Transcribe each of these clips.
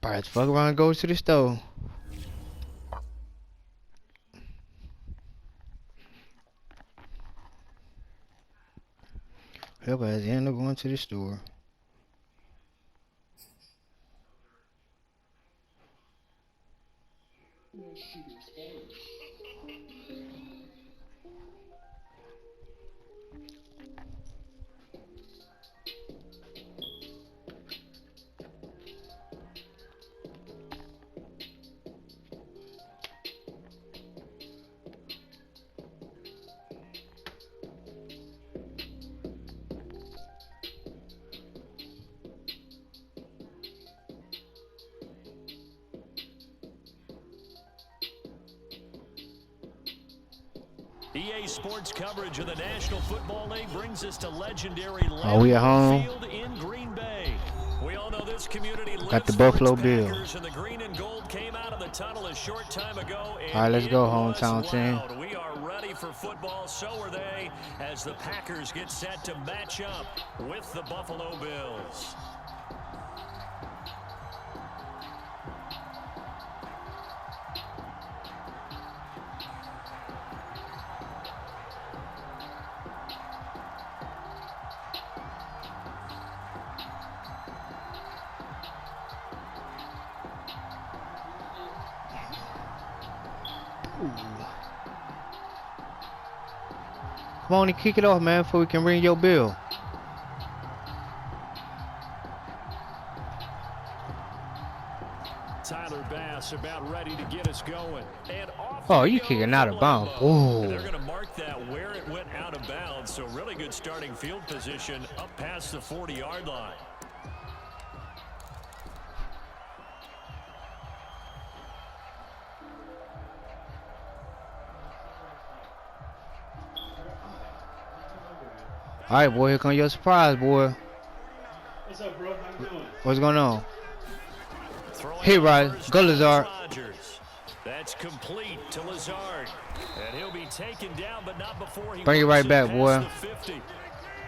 Alright, fuck around and go to the store. Everybody's end up going to the store. EA Sports coverage of the National Football League brings us to legendary We at home. Field in Green Bay. We all know this community Got the Buffalo Bills. And the green and gold came out of the tunnel a short time ago. All right, let's go, hometown team. We are ready for football. So are they, as the Packers get set to match up with the Buffalo Bills. Come on and kick it off, man, before we can ring your bill. Tyler Bass about ready to get us going. Oh, you kicking out of bounds. Oh. They're going to mark that where it went out of bounds. So really good starting field position up past the 40-yard line. All right, boy, here come your surprise, boy. What's up, bro? How you doing? What's going on? Hey, Rod. Go, Lazard. That's complete to Lazard. And he'll be taken down, but not before he bring it right back, boy. The 50.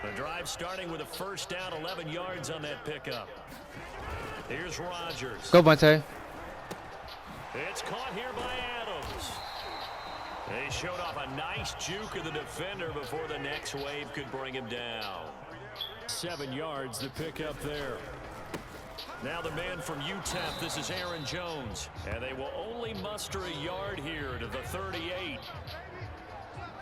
The drive starting with a first down, 11 yards on that pickup. Here's Rodgers. Go, Bunte. It's caught here by Adams. They showed off a nice juke of the defender before the next wave could bring him down. 7 yards the pickup there. Now the man from UTEP, this is Aaron Jones. And they will only muster a yard here to the 38.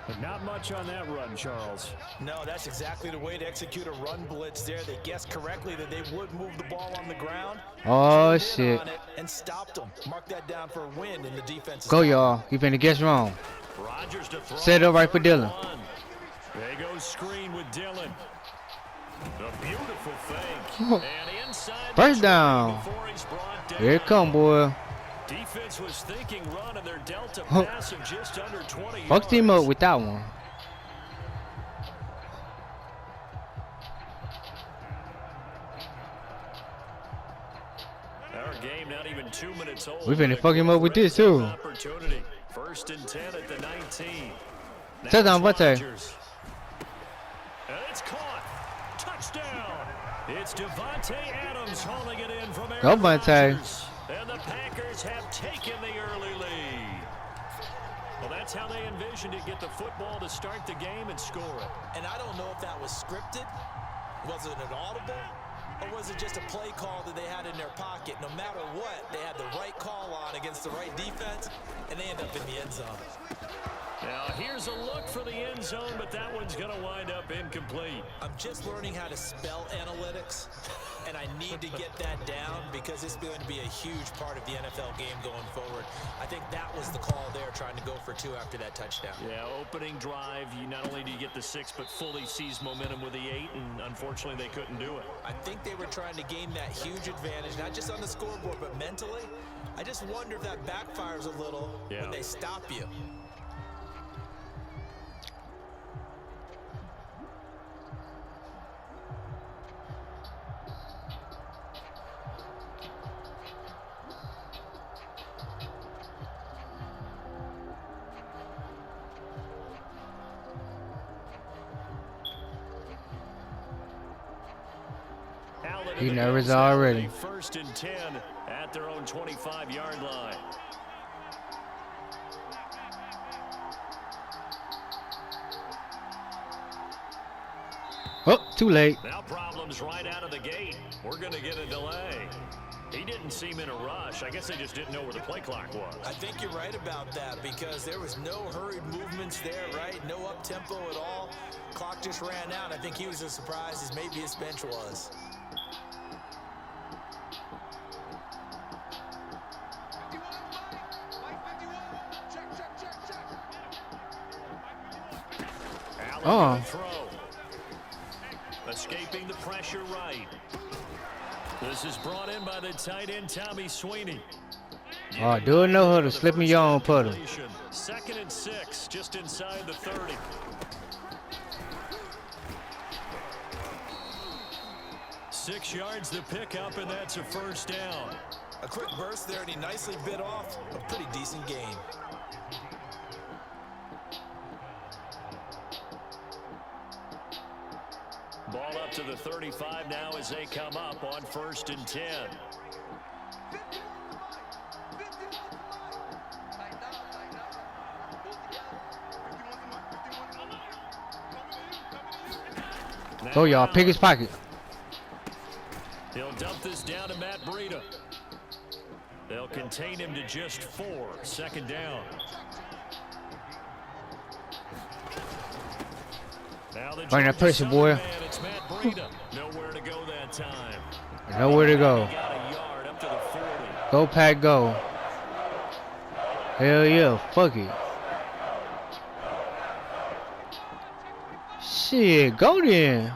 But not much on that run, Charles. No, that's exactly the way to execute a run blitz there. They guessed correctly that they would move the ball on the ground. Oh, shit. And stopped them. Mark that down for a win in the defense. Go, y'all. You finna guess wrong. Rodgers to throw. Set it up right for Dylan. They go screen with Dylan. The beautiful fake. Oh. And inside First down. Here it come, boy. Defense was thinking run, and their delta pass of just under 20 Fuck team up with that one. Our game not even 2 minutes old. We finna fuck him up with this too. Opportunity. First and 10 at the 19. Touchdown, Bunte. And it's caught. Touchdown. It's Devontae Adams hauling it in from Aaron Go, Bunte. Rodgers. And the Packers have taken the early lead. Well, that's how they envisioned it, get the football to start the game and score it. And I don't know if that was scripted. Was it an audible? Or was it just a play call that they had in their pocket? No matter what, they had the right call on against the right defense, and they end up in the end zone. Now, here's a look for the end zone, but that one's going to wind up incomplete. I'm just learning how to spell analytics, and I need to get that down because it's going to be a huge part of the NFL game going forward. I think that was the call there, trying to go for 2 after that touchdown. Yeah, opening drive, you not only do you get the 6, but fully seize momentum with the 8, and unfortunately they couldn't do it. I think they were trying to gain that huge advantage, not just on the scoreboard, but mentally. I just wonder if that backfires a little when they stop you. He nervous already. First and 10 at their own 25-yard line. Oh, too late. Now problems right out of the gate. We're going to get a delay. He didn't seem in a rush. I guess they just didn't know where the play clock was. I think you're right about that because there was no hurried movements there, right? No up-tempo at all. Clock just ran out. I think he was as surprised as maybe his bench was. Oh. Escaping the pressure right. This is brought in by the tight end, Tommy Sweeney. Oh, do it no huddle. Slip me your own puddle. 2nd and 6, just inside the 30. Six yards to pick up, and that's a first down. A quick burst there, and he nicely bit off a pretty decent gain. Ball up to the 35 now as they come up on 1st and 10. Go, y'all. Pick his pocket. He'll dump this down to Matt Breida. They'll contain him to just 4. 2nd down. Bring that pressure, boy. It's Matt Breida. Nowhere to go that time. Nowhere to go. He got a yard up to the 40. Go, Pack, go. Hell yeah. Fuck it. Shit, go then.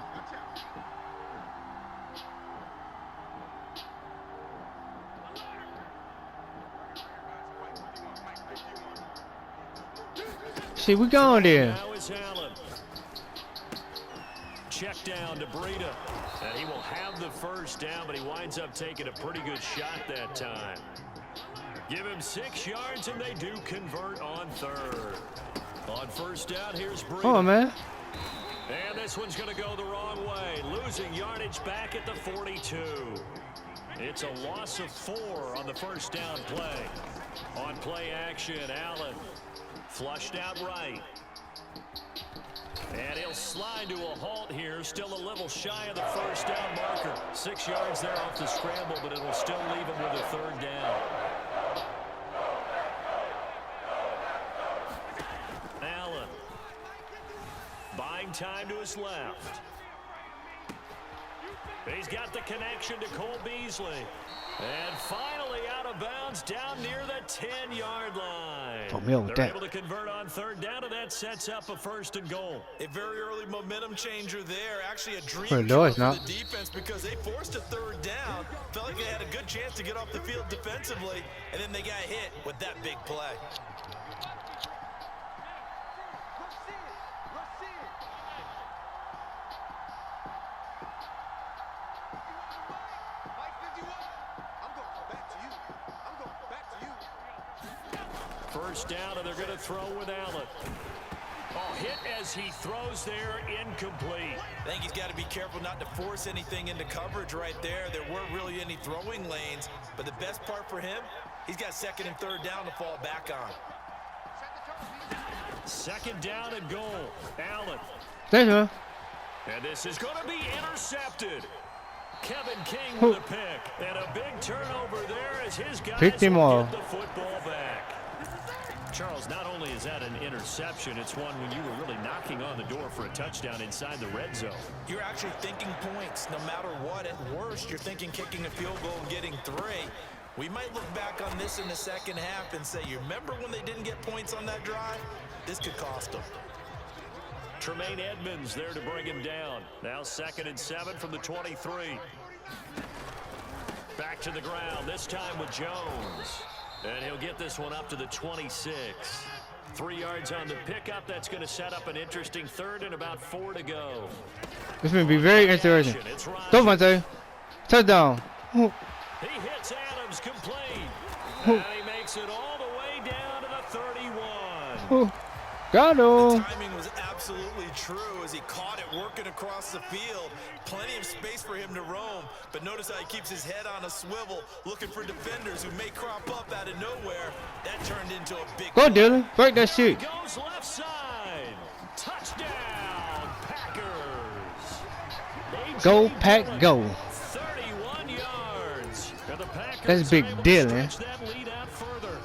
Shit, we going there. Now is Allen. Check down to Breida. And he will have the first down, but he winds up taking a pretty good shot that time. Give him 6 yards, and they do convert on 3rd. On 1st down, here's Breida. Come on, man. And this one's going to go the wrong way. Losing yardage back at the 42. It's a loss of 4 on the 1st down play. On play action, Allen flushed out right. And he'll slide to a halt here. Still a little shy of the 1st down marker. 6 yards there off the scramble, but it'll still leave him with a 3rd down. Allen. Buying time to his left. He's got the connection to Cole Beasley. And finally out of bounds down near the 10-yard line. They're able to convert on 3rd down, and that sets up a 1st and goal. A very early momentum changer there. Actually a dream for the defense because they forced a 3rd down. Felt like they had a good chance to get off the field defensively, and then they got hit with that big play. First down, and they're going to throw with Allen. Oh, hit as he throws there, incomplete. I think he's got to be careful not to force anything into coverage right there. There weren't really any throwing lanes, but the best part for him, he's got 2nd and 3rd down to fall back on. 2nd down and goal. Allen. There you go. And this is going to be intercepted. Kevin King with a pick. And a big turnover there as his guys picked him off. Get the football back. Charles, not only is that an interception, it's one when you were really knocking on the door for a touchdown inside the red zone. You're actually thinking points no matter what. At worst, you're thinking kicking a field goal and getting 3. We might look back on this in the 2nd half and say, you remember when they didn't get points on that drive? This could cost them. Tremaine Edmonds there to bring him down. Now 2nd and 7 from the 23. Back to the ground, this time with Jones. And he'll get this one up to the 26. 3 yards on the pickup. That's going to set up an interesting 3rd and about 4 to go. This may be very interesting. Go, Monte. Touchdown. He hits Adams complete. And he makes it all the way down to the 31. Got him. The timing was absolutely true as he caught it working across the field. Plenty of space for him to roam. But notice how he keeps his head on a swivel, looking for defenders who may crop up out of nowhere. That turned into a big Go, play. Dylan. Break that shit. Goes left side. Touchdown, Packers. Go, Pack, go. 31 yards. And the Packers That's big are able to Dylan. stretch that lead out further.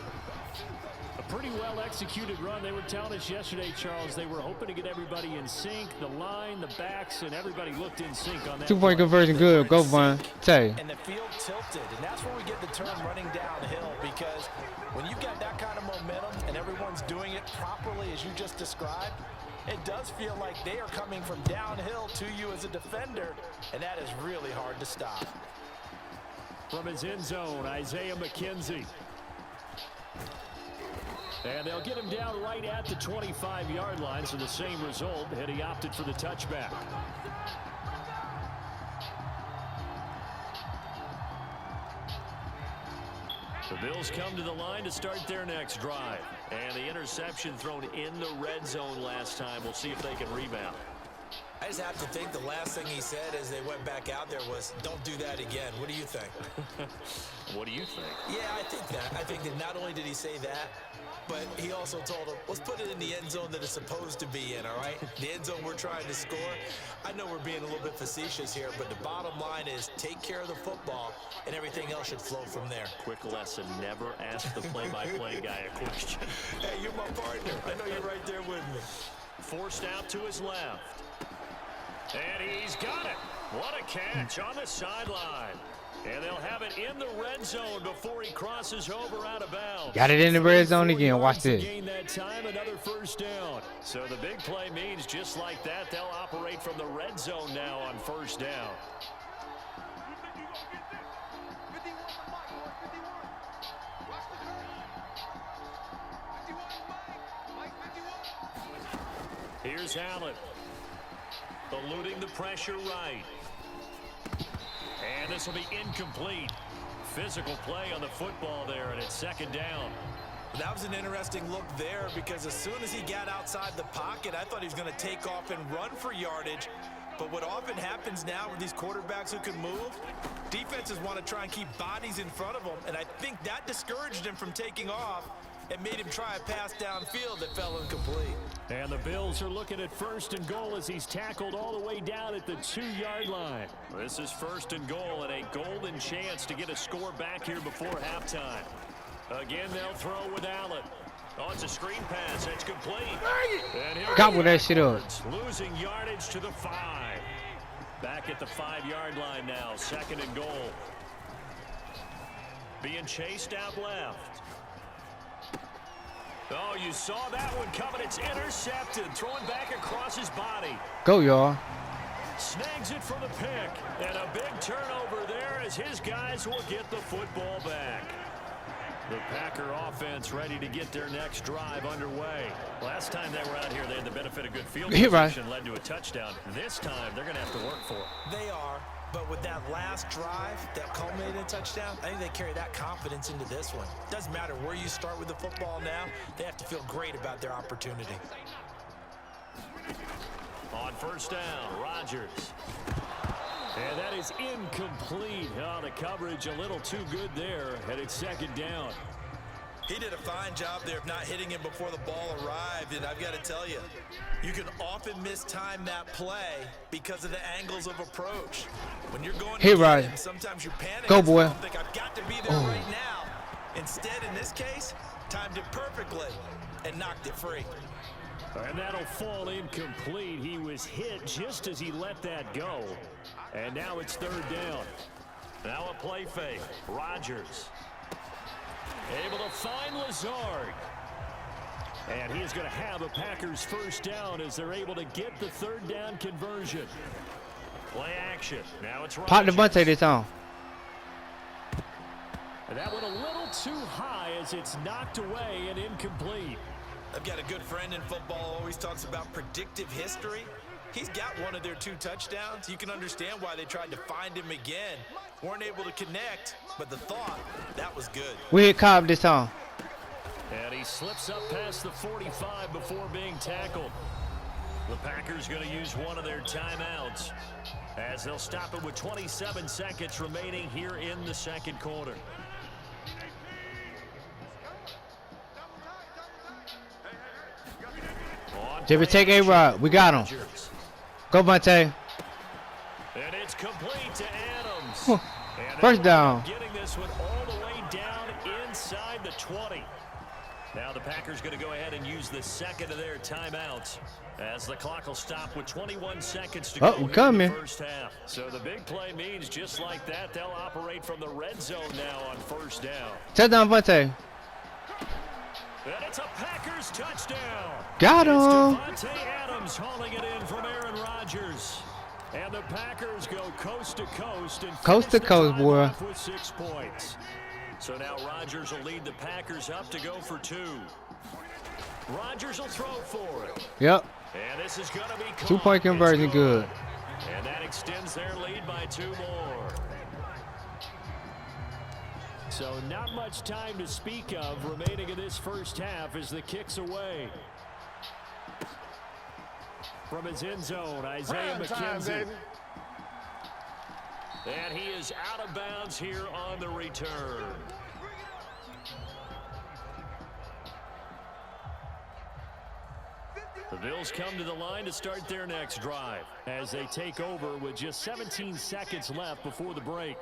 A pretty well-executed run. They were telling us yesterday, Charles, they were hoping to get everybody in sync. The line, the backs, and everybody looked in sync on that. 2-point conversion, good. Go, Vaughn. Tay. And the field tilted, and that's where we get the term running downhill, because when you've got that kind of momentum and everyone's doing it properly as you just described, it does feel like they are coming from downhill to you as a defender, and that is really hard to stop. From his end zone, Isaiah McKenzie. And they'll get him down right at the 25-yard line, so the same result, and he opted for the touchback. The Bills come to the line to start their next drive. And the interception thrown in the red zone last time. We'll see if they can rebound. I just have to think the last thing he said as they went back out there was, don't do that again. What do you think? What do you think? Yeah, I think that. I think that not only did he say that, but he also told him, let's put it in the end zone that it's supposed to be in, all right? The end zone we're trying to score. I know we're being a little bit facetious here, but the bottom line is take care of the football, and everything else should flow from there. Quick lesson, never ask the play-by-play guy a question. Hey, you're my partner. I know you're right there with me. Forced out to his left. And he's got it. What a catch on the sideline. And they'll have it in the red zone before he crosses over out of bounds. Got it in the red zone again. Watch this. Gain that time, another first down. So the big play means just like that, they'll operate from the red zone now on first down. Here's Allen. Eluding the pressure right. And this will be incomplete. Physical play on the football there, and it's second down. That was an interesting look there, because as soon as he got outside the pocket, I thought he was going to take off and run for yardage. But what often happens now with these quarterbacks who can move, defenses want to try and keep bodies in front of them, and I think that discouraged him from taking off and made him try a pass downfield that fell incomplete. And the Bills are looking at first and goal as he's tackled all the way down at the 2-yard line. This is first and goal and a golden chance to get a score back here before halftime. Again, they'll throw with Allen. Oh, it's a screen pass. It's complete. Gobble that shit up. Losing yardage to the 5. Back at the 5-yard line now. Second and goal. Being chased out left. Oh, you saw that one coming. It's intercepted. Throwing back across his body. Go, y'all. Snags it for the pick. And a big turnover there as his guys will get the football back. The Packer offense ready to get their next drive underway. Last time they were out here, they had the benefit of good field position, led to a touchdown. This time, they're going to have to work for it. They are. But with that last drive that culminated in a touchdown, I think they carry that confidence into this one. Doesn't matter where you start with the football now, they have to feel great about their opportunity. On first down, Rodgers. And that is incomplete. Oh, the coverage a little too good there, and it's second down. He did a fine job there of not hitting him before the ball arrived, and I've got to tell you, you can often mistime that play because of the angles of approach. When you're going to right. him, sometimes you panic. Go, boy. And think, I've got to be there right now. Instead, in this case, timed it perfectly and knocked it free. And that'll fall incomplete. He was hit just as he let that go. And now it's third down. Now a play fake. Rodgers. Able to find Lazard. And he is going to have a Packers first down as they're able to get the third down conversion. Play action. Now it's Rodgers. Pop the Devontae this on. And that went a little too high as it's knocked away and incomplete. I've got a good friend in football, always talks about predictive history. He's got one of their 2 touchdowns. You can understand why they tried to find him again. Weren't able to connect, but the thought, that was good. We hit Cobb this time. And he slips up past the 45 before being tackled. The Packers going to use one of their timeouts as they'll stop it with 27 seconds remaining here in the second quarter. Jimmy, take A-Rod. We got him. Go, Vontae. And it's complete to Adams. First down. Getting this one all the way down inside the 20. Now the Packers going to go ahead and use the second of their timeouts as the clock will stop with 21 seconds to go we're coming. in the first half. So the big play means just like that, they'll operate from the red zone now on first down. Touchdown, Vontae. And it's a Packers touchdown. Got him. It's Davante Adams hauling it in from Aaron Rodgers. And the Packers go coast to coast and Coast to coast, boy. with 6 points. So now Rodgers will lead the Packers up to go for 2. Rodgers will throw for it. Yep. And this is going to be 2-point conversion, good. And that extends their lead by 2 more. So not much time to speak of remaining in this first half as the kick's away. From his end zone, Isaiah McKenzie. And he is out of bounds here on the return. The Bills come to the line to start their next drive as they take over with just 17 seconds left before the break.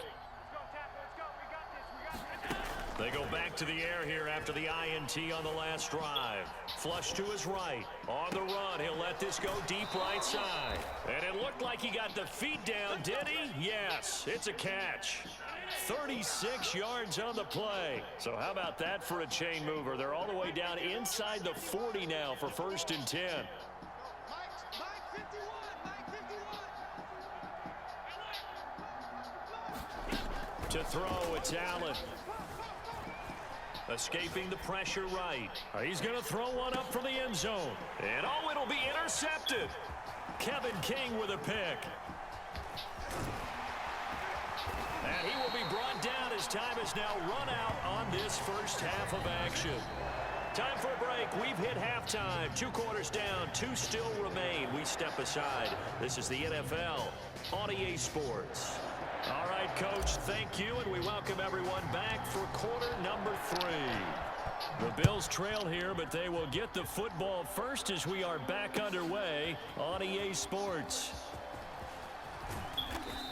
They go back to the air here after the INT on the last drive. Flush to his right. On the run, he'll let this go deep right side. And it looked like he got the feet down, did he? Yes, it's a catch. 36 yards on the play. So how about that for a chain mover? They're all the way down inside the 40 now for 1st and 10. To throw, it's Allen. Escaping the pressure right. He's going to throw one up from the end zone. And oh, it'll be intercepted. Kevin King with a pick. And he will be brought down as time is now run out on this first half of action. Time for a break. We've hit halftime. 2 quarters down. 2 still remain. We step aside. This is the NFL on EA Sports. All right, Coach, thank you, and we welcome everyone back for quarter number 3. The Bills trail here, but they will get the football first as we are back underway on EA Sports.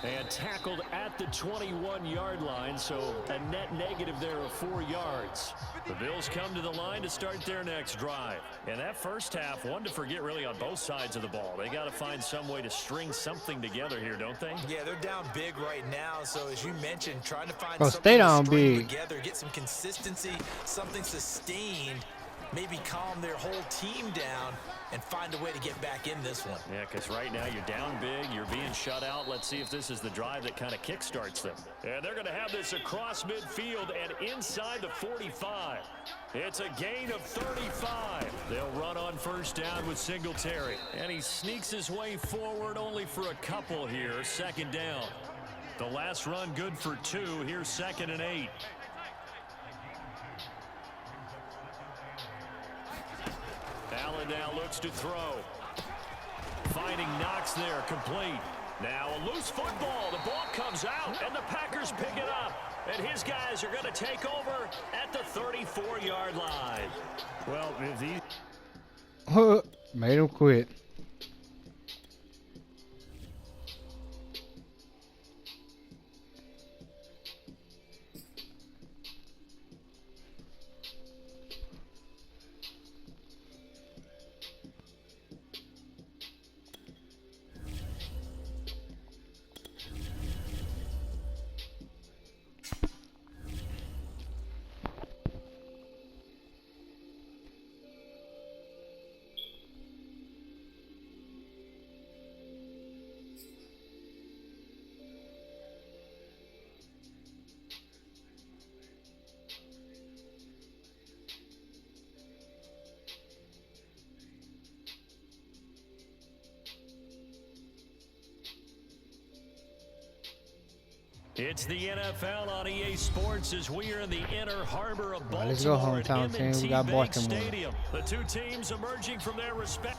And tackled at the 21-yard line, so a net negative there of 4 yards. The Bills come to the line to start their next drive. And that first half, one to forget really on both sides of the ball. They got to find some way to string something together here, don't they? Yeah, they're down big right now, so as you mentioned, trying to find stay something down to string big. together, get some consistency, something sustained, maybe calm their whole team down and find a way to get back in this one. Yeah, because right now you're down big, you're being shut out. Let's see if this is the drive that kind of kickstarts them. And they're going to have this across midfield and inside the 45. It's a gain of 35. They'll run on first down with Singletary. And he sneaks his way forward only for a couple here. 2nd down. The last run good for 2. Here's 2nd and 8. Allen now looks to throw. Finding Knox there, complete. Now a loose football. The ball comes out, and the Packers pick it up. And his guys are going to take over at the 34-yard line. Well, if these... Made him quit. It's the NFL on EA Sports as we are in the inner harbor of Baltimore. Let's go hometown team. We got Baltimore. Stadium. The 2 teams emerging from their respect.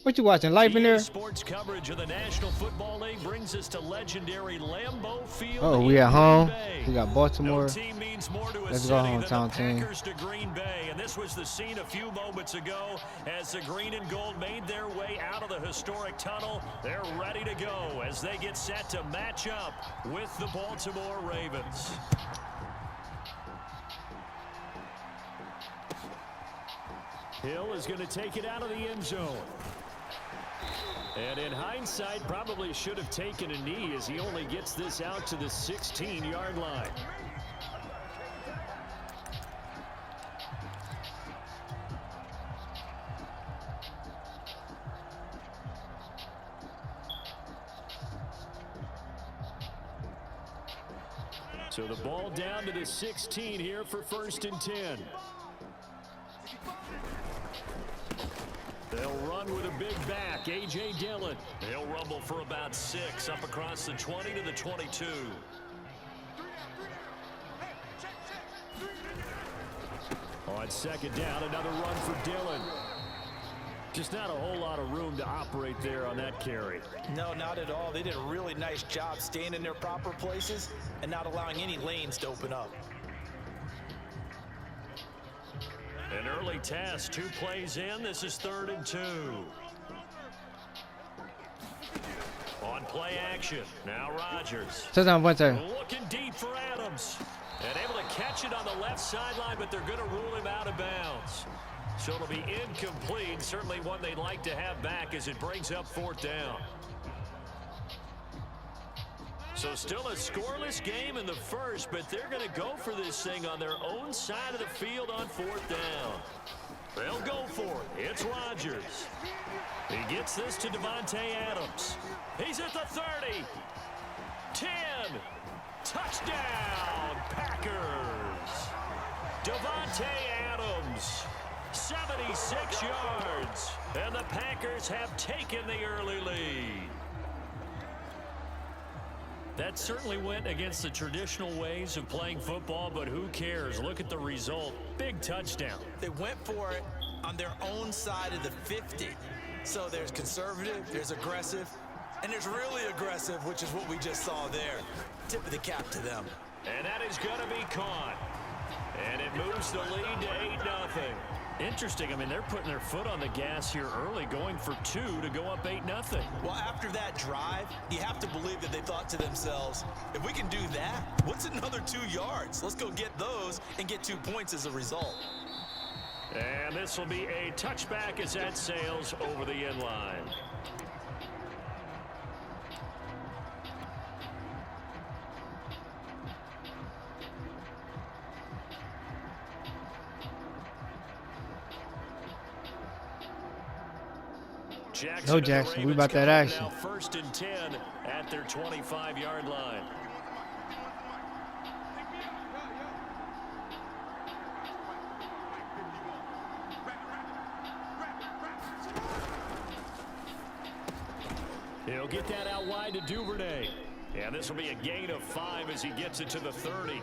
What you watching? Life in there? Sports coverage of the National Football League brings us to legendary Lambeau Field. Oh, we at home. We got No Baltimore. team means more to a Let's go city than hometown the team. Packers to Green Bay, and this was the scene a few moments ago as the green and gold made their way out of the historic tunnel. They're ready to go as they get set to match up with the Baltimore Ravens. Hill is going to take it out of the end zone. And in hindsight, probably should have taken a knee as he only gets this out to the 16-yard line. So the ball down to the 16 here for 1st and 10. They'll run with a big back, A.J. Dillon. He'll rumble for about 6 up across the 20 to the 22. On 2nd down, another run for Dillon. Just not a whole lot of room to operate there on that carry. No, not at all. They did a really nice job staying in their proper places and not allowing any lanes to open up. An early test, 2 plays in. This is 3rd and 2. On play action, now Rodgers. Touchdown, Bunter. Looking deep for Adams. And able to catch it on the left sideline, but they're going to rule him out of bounds. So it'll be incomplete. Certainly one they'd like to have back as it brings up 4th down. So still a scoreless game in the first, but they're going to go for this thing on their own side of the field on 4th down. They'll go for it. It's Rodgers. He gets this to Davante Adams. He's at the 30. 10. Touchdown, Packers. Davante Adams. 76 yards. And the Packers have taken the early lead. That certainly went against the traditional ways of playing football, but who cares? Look at the result. Big touchdown. They went for it on their own side of the 50. So there's conservative, there's aggressive, and there's really aggressive, which is what we just saw there. Tip of the cap to them. And that is going to be caught. And it moves the lead to 8-0. Interesting. I mean, they're putting their foot on the gas here early, going for 2 to go up 8-0. Well, after that drive, you have to believe that they thought to themselves, if we can do that, what's another 2 yards? Let's go get those and get 2 points as a result. And this will be a touchback as that sails over the end line. No, Jackson, we about that action. Now 1st and 10 at their 25-yard line. He'll get that out wide to Duvernay. And this will be a gain of 5 as he gets it to the 30.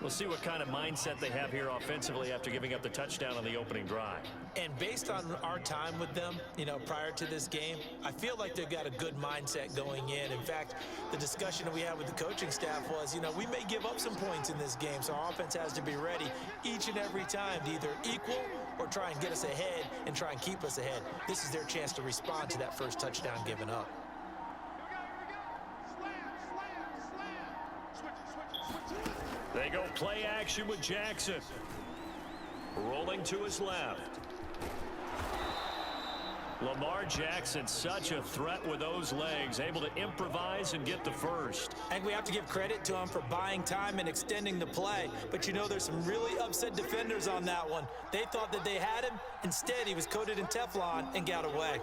We'll see what kind of mindset they have here offensively after giving up the touchdown on the opening drive. And based on our time with them, you know, prior to this game, I feel like they've got a good mindset going in. In fact, the discussion that we had with the coaching staff was, you know, we may give up some points in this game, so our offense has to be ready each and every time to either equal or try and get us ahead and try and keep us ahead. This is their chance to respond to that first touchdown given up. They go play action with Jackson. Rolling to his left. Lamar Jackson, such a threat with those legs, able to improvise and get the first. I think we have to give credit to him for buying time and extending the play. But, you know, there's some really upset defenders on that one. They thought that they had him. Instead, he was coated in Teflon and got away.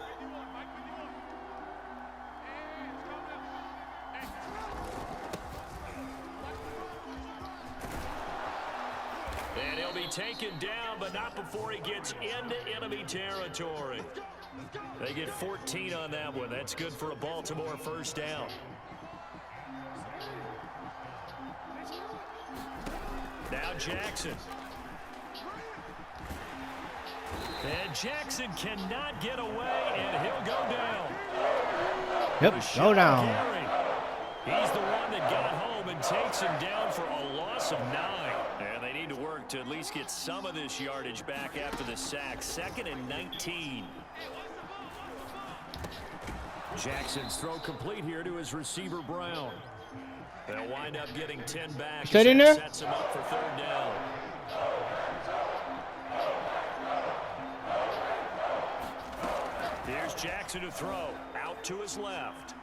And he'll be taken down, but not before he gets into enemy territory. They get 14 on that one. That's good for a Baltimore first down. Now Jackson. And Jackson cannot get away, and he'll go down. Yep, go down. He's the one that got home and takes him down for a loss of 9. And they need to work to at least get some of this yardage back after the sack. 2nd and 19. Jackson's throw complete here to his receiver, Brown. They'll wind up getting 10 back. Stay in there. Sets him up for 3rd down. Here's Jackson to throw. Out to his left.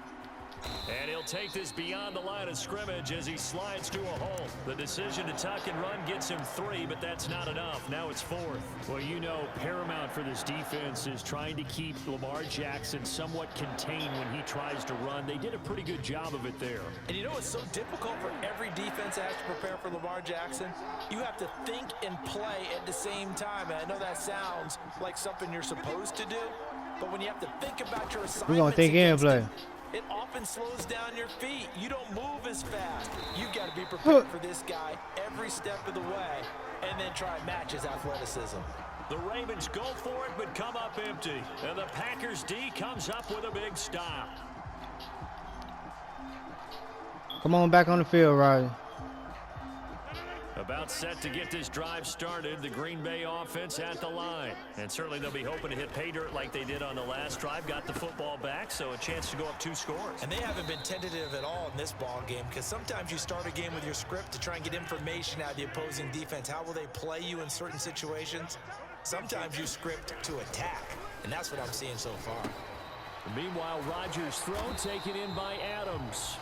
And he'll take this beyond the line of scrimmage as he slides to a hole. The decision to tuck and run gets him 3, but that's not enough. Now it's 4th. Well, you know, paramount for this defense is trying to keep Lamar Jackson somewhat contained when he tries to run. They did a pretty good job of it there. And you know what's so difficult for every defense that has to prepare for Lamar Jackson? You have to think and play at the same time. And I know that sounds like something you're supposed to do, but when you have to think about your assignments, We're going to think and play. It often slows down your feet. You don't move as fast. You've got to be prepared for this guy every step of the way and then try and match his athleticism. The Ravens go for it but come up empty. And the Packers D comes up with a big stop. Come on back on the field, Riley. About set to get this drive started, the Green Bay offense at the line. And certainly they'll be hoping to hit pay dirt like they did on the last drive. Got the football back, so a chance to go up 2 scores. And they haven't been tentative at all in this ball game, because sometimes you start a game with your script to try and get information out of the opposing defense. How will they play you in certain situations? Sometimes you script to attack, and that's what I'm seeing so far. Meanwhile, Rodgers' throw taken in by Adams.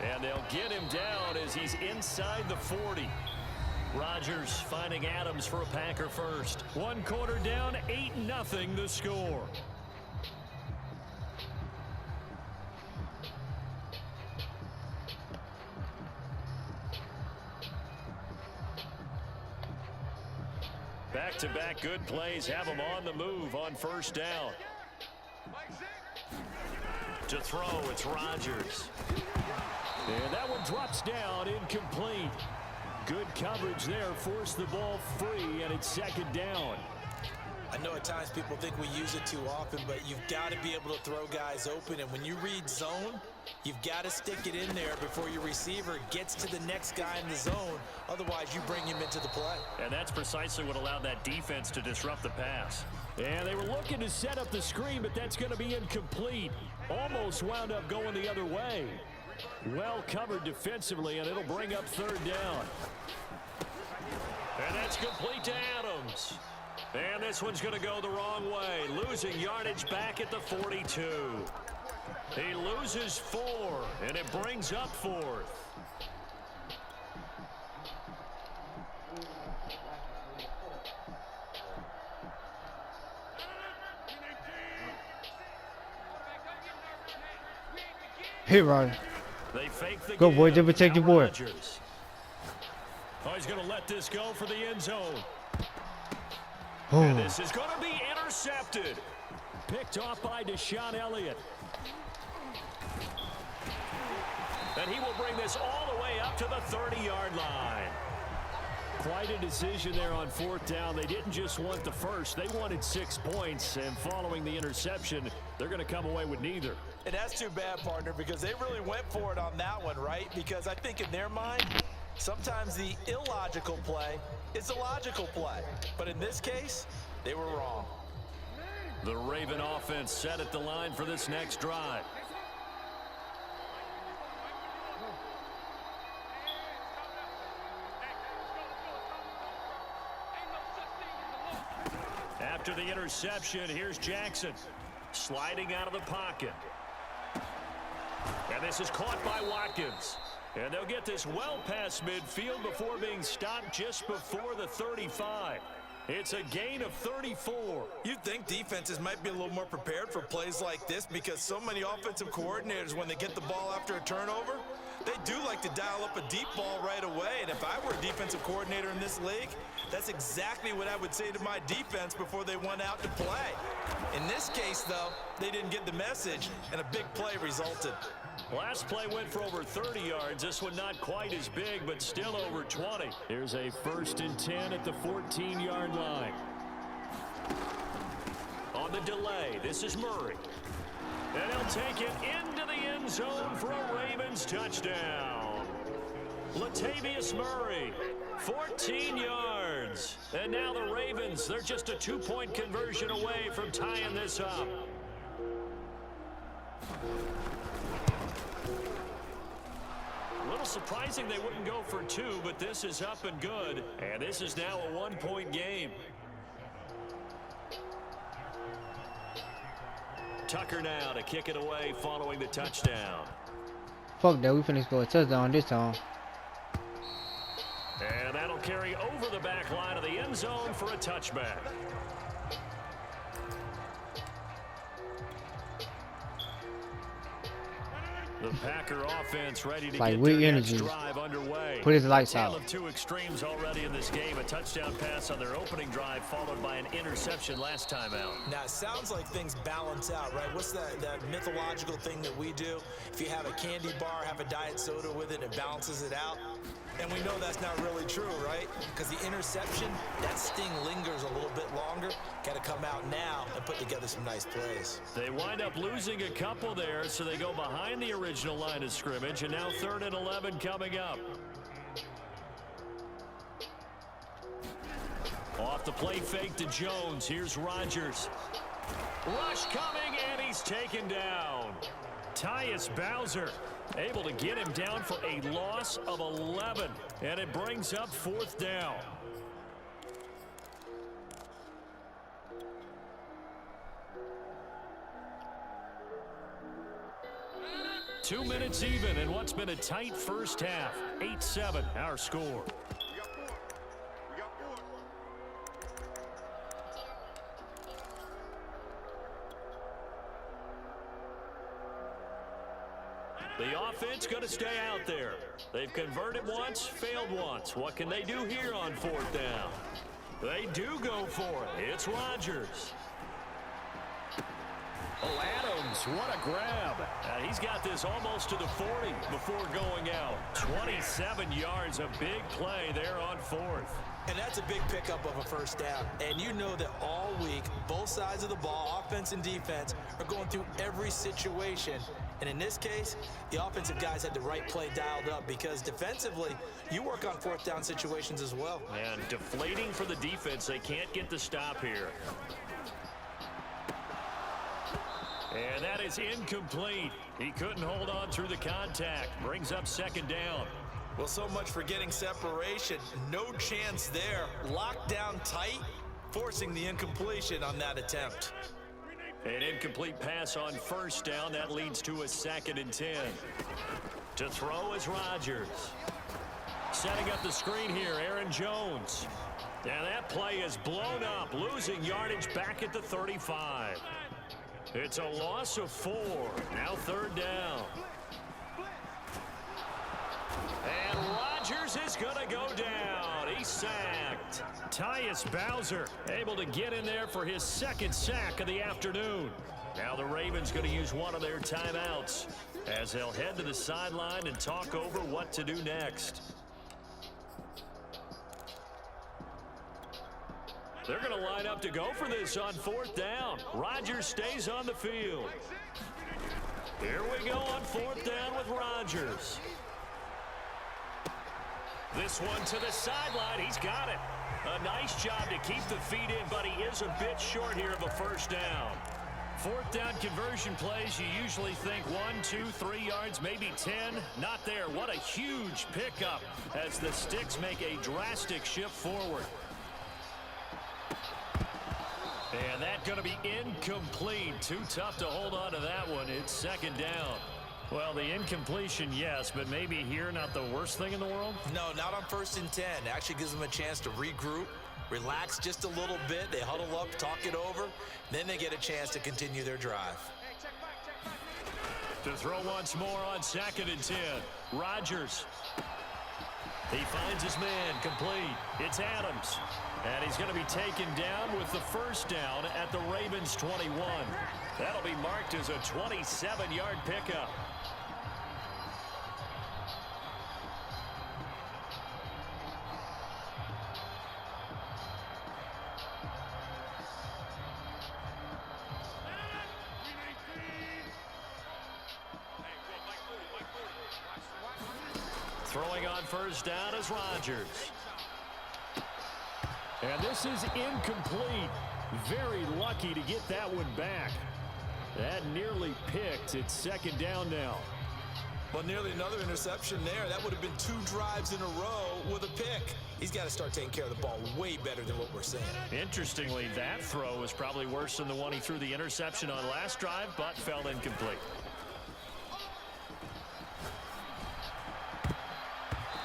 And they'll get him down as he's inside the 40. Rodgers finding Adams for a Packer first. 1 quarter down, 8-0 the score. Back-to-back good plays have him on the move on 1st down. To throw, it's Rodgers. And that one drops down, incomplete. Good coverage there, forced the ball free, and it's 2nd down. I know at times people think we use it too often, but you've got to be able to throw guys open. And when you read zone, you've got to stick it in there before your receiver gets to the next guy in the zone. Otherwise, you bring him into the play. And that's precisely what allowed that defense to disrupt the pass. And they were looking to set up the screen, but that's going to be incomplete. Almost wound up going the other way. Well covered defensively, and it'll bring up 3rd down. And that's complete to Adams. And this one's going to go the wrong way. Losing yardage back at the 42. He loses 4, and it brings up 4th. Hit, Riley. They fake the Go, boy. give. Double take the Now boy. Rodgers. Oh, he's going to let this go for the end zone. And Oh, this is going to be intercepted. Picked off by Deshaun Elliott. And he will bring this all the way up to the 30-yard line. Quite a decision there on 4th down. They didn't just want the first. They wanted 6 points. And following the interception, they're going to come away with neither. And that's too bad, partner, because they really went for it on that one, right? Because I think in their mind, sometimes the illogical play is a logical play. But in this case, they were wrong. The Raven offense set at the line for this next drive. After the interception, here's Jackson sliding out of the pocket. And this is caught by Watkins. And they'll get this well past midfield before being stopped just before the 35. It's a gain of 34. You'd think defenses might be a little more prepared for plays like this, because so many offensive coordinators, when they get the ball after a turnover, they do like to dial up a deep ball right away. And if I were a defensive coordinator in this league, that's exactly what I would say to my defense before they went out to play. In this case, though, they didn't get the message, and a big play resulted. Last play went for over 30 yards. This one not quite as big, but still over 20. Here's a 1st and 10 at the 14-yard line. the delay. This is Murray. And he'll take it into the end zone for a Ravens touchdown. Latavius Murray, 14 yards. And now the Ravens, they're just a 2-point conversion away from tying this up. A little surprising they wouldn't go for 2, but this is up and good. And this is now a 1-point game. Tucker now to kick it away following the touchdown. Fuck that, we finna score a touchdown this time. And that'll carry over the back line of the end zone for a touchback. The Packer offense ready to get their next drive underway. Put his lights out. Tale of two extremes already in this game. A touchdown pass on their opening drive followed by an interception last time out. Now, it sounds like things balance out, right? What's that mythological thing that we do? If you have a candy bar, have a diet soda with it, it balances it out. And we know that's not really true, right? Because the interception, that sting lingers a little bit longer. Got to come out now and put together some nice plays. They wind up losing a couple there, so they go behind the original line of scrimmage, and now 3rd and 11 coming up. Off the play fake to Jones. Here's Rodgers. Rush coming, and he's taken down. Tyus Bowser able to get him down for a loss of 11, and it brings up 4th down. Two minutes even in what's been a tight first half. 8-7, our score. The offense going to stay out there. They've converted once, failed once. What can they do here on 4th down? They do go for it. It's Rodgers. Oh, Adams, what a grab. He's got this almost to the 40 before going out. 27 yards, a big play there on 4th. And that's a big pickup of a first down. And you know that all week, both sides of the ball, offense and defense, are going through every situation. And in this case, the offensive guys had the right play dialed up because defensively, you work on 4th down situations as well. And deflating for the defense. They can't get the stop here. And that is incomplete. He couldn't hold on through the contact. Brings up 2nd down. Well, so much for getting separation. No chance there. Locked down tight, forcing the incompletion on that attempt. An incomplete pass on 1st down. That leads to a 2nd and 10. To throw is Rodgers. Setting up the screen here, Aaron Jones. Now that play is blown up, losing yardage back at the 35. It's a loss of 4. Now 3rd down. And Rodgers is going to go down. He's sacked. Tyus Bowser able to get in there for his 2nd sack of the afternoon. Now the Ravens going to use one of their timeouts as they'll head to the sideline and talk over what to do next. They're going to line up to go for this on 4th down. Rodgers stays on the field. Here we go on 4th down with Rodgers. This one to the sideline. He's got it. A nice job to keep the feet in, but he is a bit short here of a 1st down. 4th down conversion plays, you usually think 1, 2, 3 yards, maybe 10. Not there. What a huge pickup as the sticks make a drastic shift forward. And that's going to be incomplete. Too tough to hold on to that one. It's 2nd down. Well, the incompletion, yes, but maybe here not the worst thing in the world? No, not on 1st and 10. Actually gives them a chance to regroup, relax just a little bit. They huddle up, talk it over. Then they get a chance to continue their drive. To throw once more on 2nd and 10. Rodgers. He finds his man complete. It's Adams. And he's going to be taken down with the 1st down at the Ravens 21. That'll be marked as a 27-yard pickup. Throwing on first down is Rodgers. And this is incomplete. Very lucky to get that one back. That nearly picked. It's second down now. Well, nearly another interception there. That would have been 2 drives in a row with a pick. He's got to start taking care of the ball way better than what we're seeing. Interestingly, that throw was probably worse than the one he threw the interception on last drive, but fell incomplete.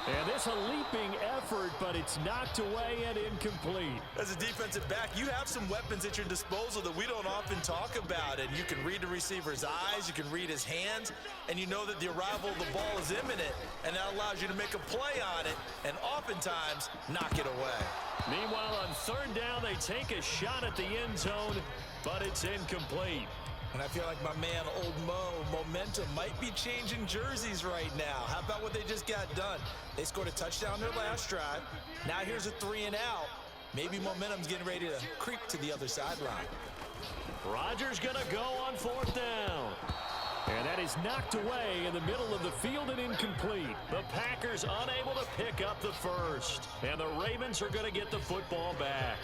And this a leaping effort, but it's knocked away and incomplete. As a defensive back, you have some weapons at your disposal that we don't often talk about. And you can read the receiver's eyes, you can read his hands, and you know that the arrival of the ball is imminent, and that allows you to make a play on it and oftentimes knock it away. Meanwhile, on third down, they take a shot at the end zone, but it's incomplete. And I feel like my man, Old Mo, momentum might be changing jerseys right now. How about what they just got done? They scored a touchdown their last drive. Now here's a 3 and out. Maybe momentum's getting ready to creep to the other sideline. Rodgers going to go on fourth down. And that is knocked away in the middle of the field and incomplete. The Packers unable to pick up the first. And the Ravens are going to get the football back.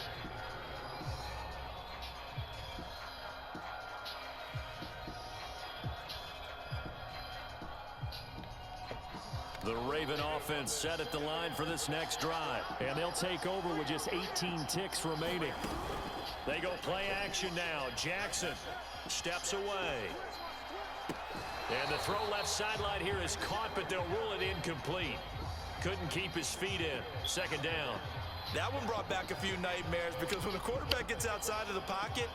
The Raven offense set at the line for this next drive. And they'll take over with just 18 ticks remaining. They go play action now. Jackson steps away. And the throw left sideline here is caught, but they'll rule it incomplete. Couldn't keep his feet in. Second down. That one brought back a few nightmares because when the quarterback gets outside of the pocket,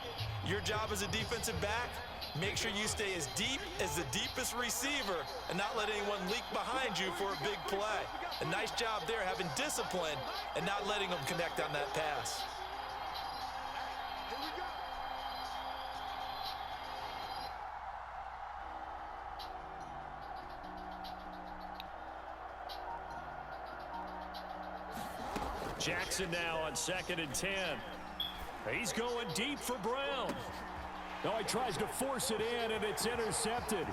your job as a defensive back, make sure you stay as deep as the deepest receiver and not let anyone leak behind you for a big play. A nice job there having discipline and not letting them connect on that pass. Jackson now on 2nd and 10. He's going deep for Brown. No, he tries to force it in, and it's intercepted.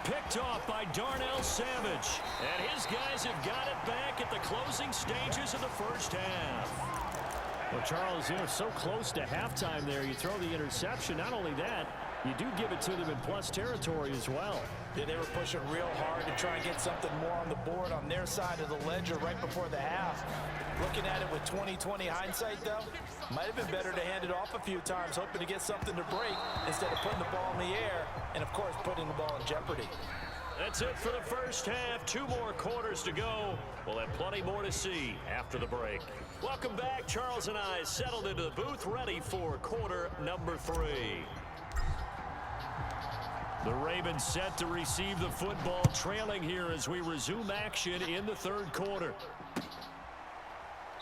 Picked off by Darnell Savage. And his guys have got it back at the closing stages of the first half. Well, Charles, so close to halftime there. You throw the interception. Not only that, you do give it to them in plus territory as well. Yeah, they were pushing real hard to try and get something more on the board on their side of the ledger right before the half. Looking at it with 20/20 hindsight, though, might have been better to hand it off a few times, hoping to get something to break instead of putting the ball in the air and, of course, putting the ball in jeopardy. That's it for the first half. 2 more quarters to go. We'll have plenty more to see after the break. Welcome back. Charles and I settled into the booth, ready for quarter number 3. The Ravens set to receive the football, trailing here as we resume action in the third quarter.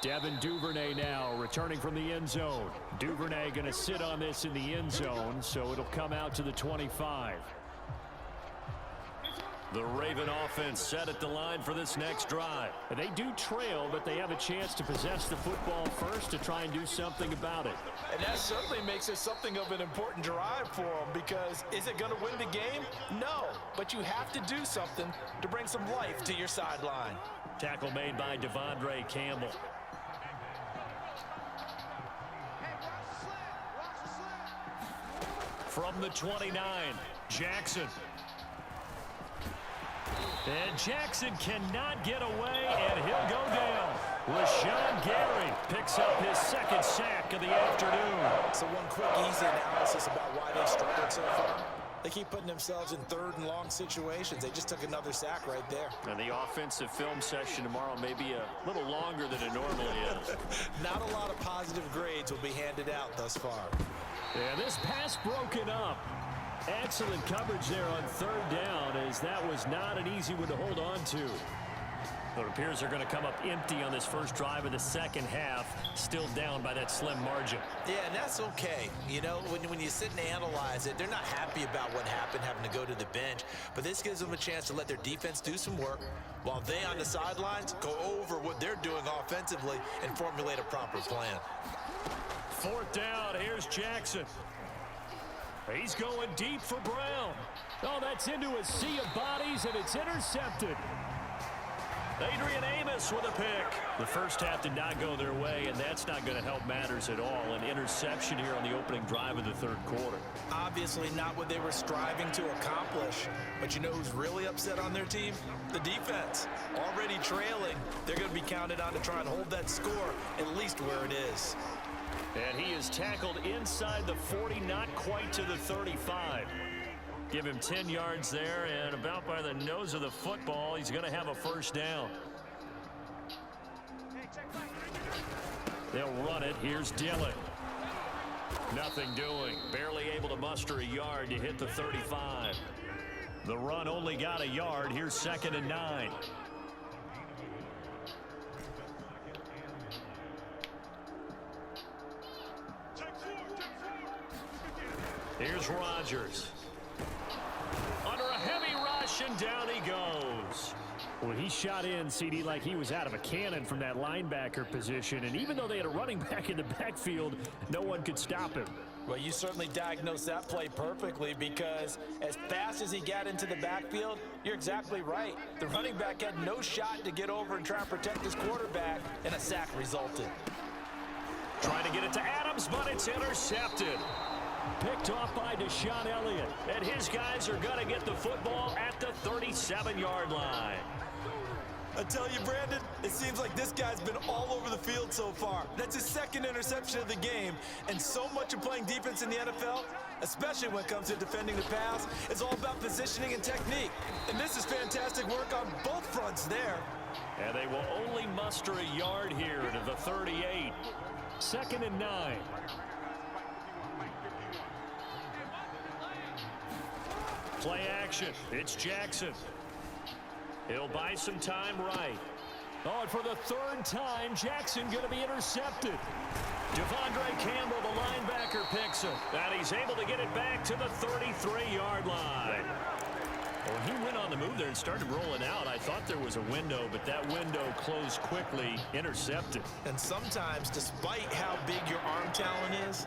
Devin Duvernay now returning from the end zone. Duvernay going to sit on this in the end zone, so it'll come out to the 25. The Raven offense set at the line for this next drive. They do trail, but they have a chance to possess the football first to try and do something about it. And that certainly makes it something of an important drive for them, because is it going to win the game? No, but you have to do something to bring some life to your sideline. Tackle made by Devondre Campbell. From the 29, Jackson. And Jackson cannot get away, and he'll go down. Rashawn Gary picks up his 2nd sack of the afternoon. So one quick, easy analysis about why they struggled so far. They keep putting themselves in 3rd and long situations. They just took another sack right there. And the offensive film session tomorrow may be a little longer than it normally is. Not a lot of positive grades will be handed out thus far. Yeah, this pass broken up. Excellent coverage there on 3rd down, as that was not an easy one to hold on to. It appears they're going to come up empty on this first drive of the second half, still down by that slim margin. Yeah, and that's okay. You know, when you sit and analyze it, they're not happy about what happened, having to go to the bench. But this gives them a chance to let their defense do some work while they on the sidelines go over what they're doing offensively and formulate a proper plan. 4th down, here's Jackson. He's going deep for Brown. Oh, that's into a sea of bodies, and it's intercepted. Adrian Amos with a pick. The first half did not go their way, and that's not going to help matters at all. An interception here on the opening drive of the third quarter. Obviously not what they were striving to accomplish. But you know who's really upset on their team? The defense. Already trailing. They're going to be counted on to try and hold that score at least where it is. And he is tackled inside the 40, not quite to the 35. Give him 10 yards there, and about by the nose of the football, he's going to have a first down. They'll run it. Here's Dillon. Nothing doing. Barely able to muster a yard to hit the 35. The run only got a yard. Here's 2nd and 9. Here's Rodgers. Under a heavy rush, and down he goes. Well, he shot in, CD, like he was out of a cannon from that linebacker position. And even though they had a running back in the backfield, no one could stop him. Well, you certainly diagnosed that play perfectly, because as fast as he got into the backfield, you're exactly right. The running back had no shot to get over and try and protect his quarterback, and a sack resulted. Trying to get it to Adams, but it's intercepted. Picked off by Deshaun Elliott. And his guys are going to get the football at the 37-yard line. I tell you, Brandon, it seems like this guy's been all over the field so far. That's his 2nd interception of the game. And so much of playing defense in the NFL, especially when it comes to defending the pass, is all about positioning and technique. And this is fantastic work on both fronts there. And they will only muster a yard here to the 38. 2nd and 9. Play action. It's Jackson. He'll buy some time right. Oh, and for the 3rd time, Jackson going to be intercepted. Devondre Campbell, the linebacker, picks him. And he's able to get it back to the 33-yard line. Well, he went on the move there and started rolling out. I thought there was a window, but that window closed quickly. Intercepted. And sometimes, despite how big your arm talent is,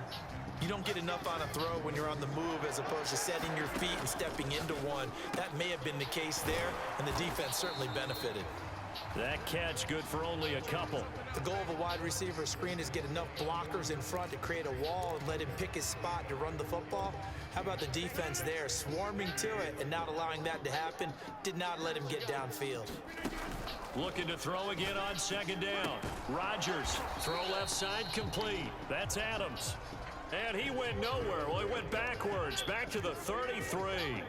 you don't get enough on a throw when you're on the move as opposed to setting your feet and stepping into one. That may have been the case there, and the defense certainly benefited. That catch good for only a couple. The goal of a wide receiver screen is get enough blockers in front to create a wall and let him pick his spot to run the football. How about the defense there, swarming to it and not allowing that to happen? Did not let him get downfield. Looking to throw again on 2nd down. Rodgers, throw left side complete. That's Adams. And he went nowhere. Well, he went backwards, back to the 33.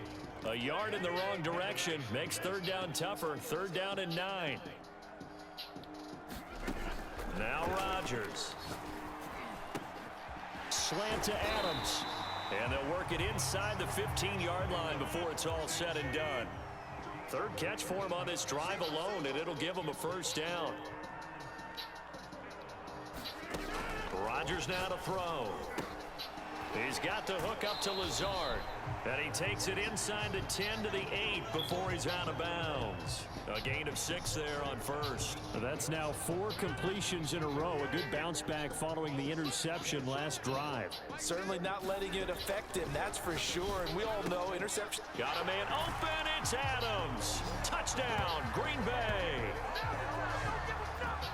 A yard in the wrong direction makes 3rd down tougher. 3rd down and 9. Now Rodgers. Slant to Adams. And they'll work it inside the 15-yard line before it's all said and done. 3rd catch for him on this drive alone, and it'll give him a first down. Rodgers now to throw. He's got the hook up to Lazard. And he takes it inside the 10 to the 8 before he's out of bounds. A gain of 6 there on 1st. That's now 4 completions in a row. A good bounce back following the interception last drive. Certainly not letting it affect him, that's for sure. And we all know interception. Got a man open. It's Adams. Touchdown, Green Bay.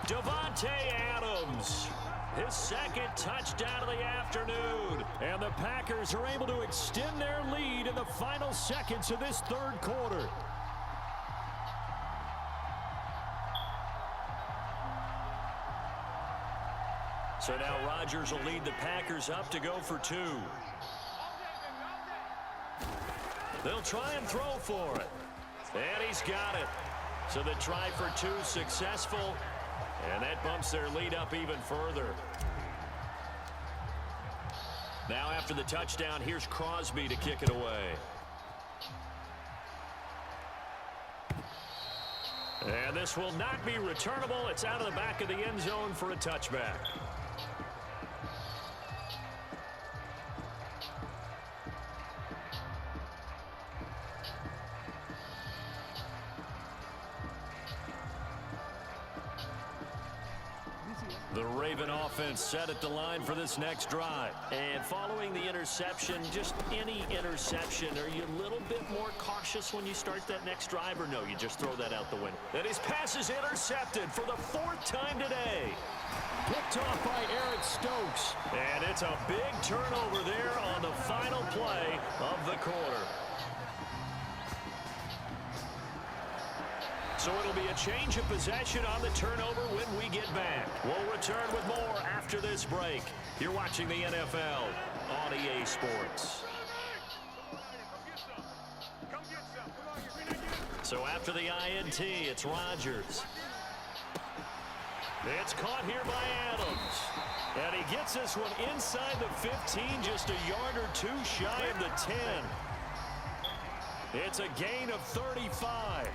Davante Adams. His 2nd touchdown of the afternoon. And the Packers are able to extend their lead in the final seconds of this 3rd quarter. So now Rodgers will lead the Packers up to go for 2. They'll try and throw for it. And he's got it. So the try for 2 successful. And that bumps their lead up even further. Now after the touchdown, here's Crosby to kick it away. And this will not be returnable. It's out of the back of the end zone for a touchback. The Raven offense set at the line for this next drive. And following the interception, just any interception, are you a little bit more cautious when you start that next drive, or no, you just throw that out the window? And his pass is intercepted for the 4th time today. Picked off by Eric Stokes. And it's a big turnover there on the final play of the quarter. So it'll be a change of possession on the turnover when we get back. We'll return with more after this break. You're watching the NFL on EA Sports. So after the INT, it's Rodgers. It's caught here by Adams. And he gets this one inside the 15, just a yard or two shy of the 10. It's a gain of 35.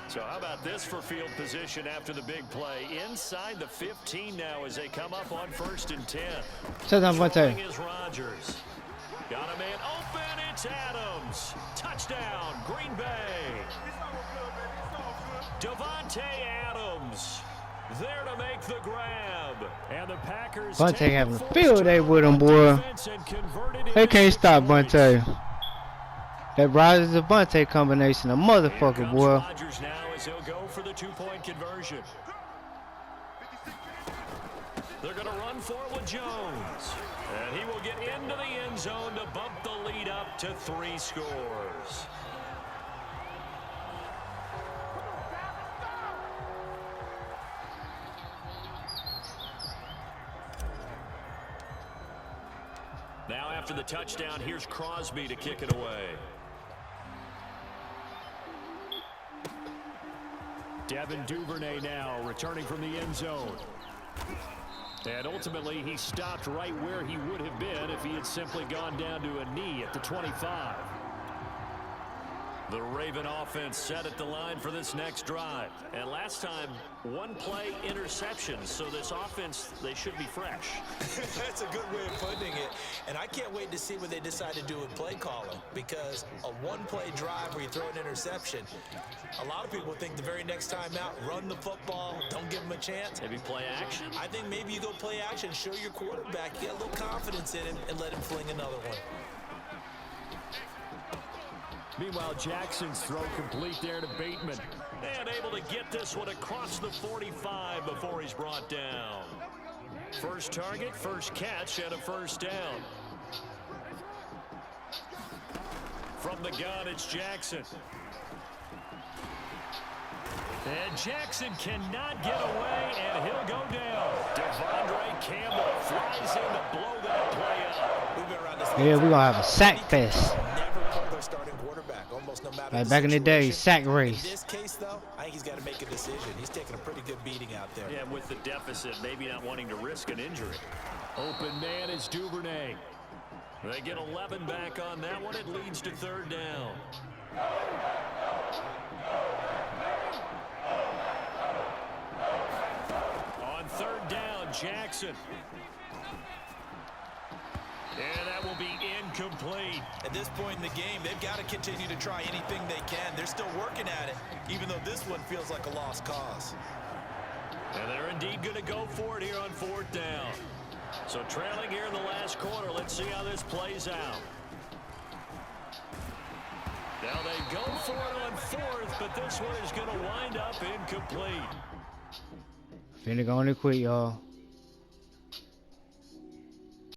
So how about this for field position after the big play? Inside the 15 now as they come up on 1st and 10. Throwing is Rodgers. Got a man open. It's Adams. Touchdown, Green Bay. Devontae Adams there to make the grab. And the Packers Vontae having a field day with him, boy. They can't stop Vontae. That Rodgers and Vontae combination, a motherfucker, boy. Rodgers now as he'll go for the 2-point conversion. They're going to run for it with Jones. And he will get into the end zone to bump the lead up to 3 scores. Now after the touchdown, here's Crosby to kick it away. Devin Duvernay now returning from the end zone. And ultimately, he stopped right where he would have been if he had simply gone down to a knee at the 25. The Raven offense set at the line for this next drive. And last time, 1-play interception. So this offense, they should be fresh. That's a good way of putting it. And I can't wait to see what they decide to do with play calling. Because a 1-play drive where you throw an interception, a lot of people think the very next time out, run the football, don't give them a chance. Maybe play action? I think maybe you go play action, show your quarterback, you get a little confidence in him, and let him fling another one. Meanwhile, Jackson's throw complete there to Bateman. And able to get this one across the 45 before he's brought down. First target, first catch, and a first down. From the gun, it's Jackson. And Jackson cannot get away, and he'll go down. Devondre Campbell flies in to blow that play up. We've been around this Yeah, we're going to have a sack fest. Never pull their starting quarterback, almost no matter Like the back in the day, situation. sack race. In this case, though, I think he's got to make a decision. He's taking a pretty good beating out there. Yeah, with the deficit, maybe not wanting to risk an injury. Open man is Duvernay. They get 11 back on that one. It leads to 3rd down. On 3rd down, Jackson. And that will be incomplete. At this point in the game, they've got to continue to try anything they can. They're still working at it, even though this one feels like a lost cause. And they're indeed going to go for it here on 4th down. So trailing here in the last quarter, let's see how this plays out. Now they go for it on 4th, but this one is going to wind up incomplete. Finna go on and quit, y'all.